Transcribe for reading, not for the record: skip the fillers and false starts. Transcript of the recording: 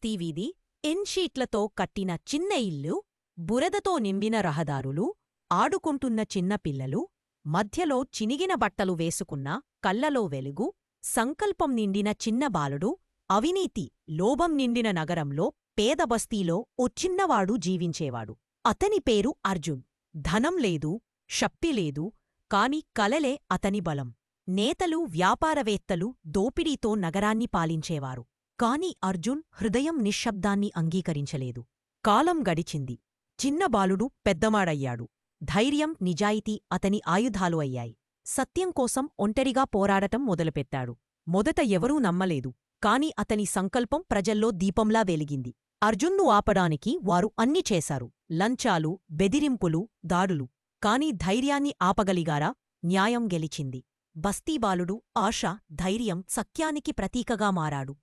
బస్తీవీధి, ఇన్షీట్లతో కట్టిన చిన్న ఇల్లు, బురదతో నిండిన రహదారులు, ఆడుకుంటున్న చిన్నపిల్లలు, మధ్యలో చినిగిన బట్టలు వేసుకున్న కళ్లలో వెలుగు, సంకల్పం నిండిన చిన్న బాలుడు, అవినీతి, లోభం నిండిన నగరంలో పేద బస్తీలో ఓ చిన్నవాడు జీవించేవాడు. అతని పేరు అర్జున్. ధనం లేదు, శక్తి లేదు, కాని కలలే అతని బలం. నేతలు, వ్యాపారవేత్తలు దోపిడీతో నగరాన్ని పాలించేవారు. కాని అర్జున్ హృదయం నిశ్శబ్దాన్ని అంగీకరించలేదు. కాలం గడిచింది. చిన్న బాలుడు పెద్దవాడయ్యాడు. ధైర్యం, నిజాయితీ అతని ఆయుధాలు అయ్యాయి. సత్యం కోసం ఒంటరిగా పోరాడటం మొదలుపెట్టాడు. మొదట ఎవరూ నమ్మలేదు, కాని అతని సంకల్పం ప్రజల్లో దీపంలా వెలిగింది. అర్జున్ను ఆపడానికి వారు అన్ని చేశారు. లంచాలు, బెదిరింపులు, దాడులు. కాని ధైర్యాన్ని ఆపగలిగారా? న్యాయం గెలిచింది. బస్తీబాలుడు ఆశ, ధైర్యం, సత్యానికి ప్రతీకగా మారాడు.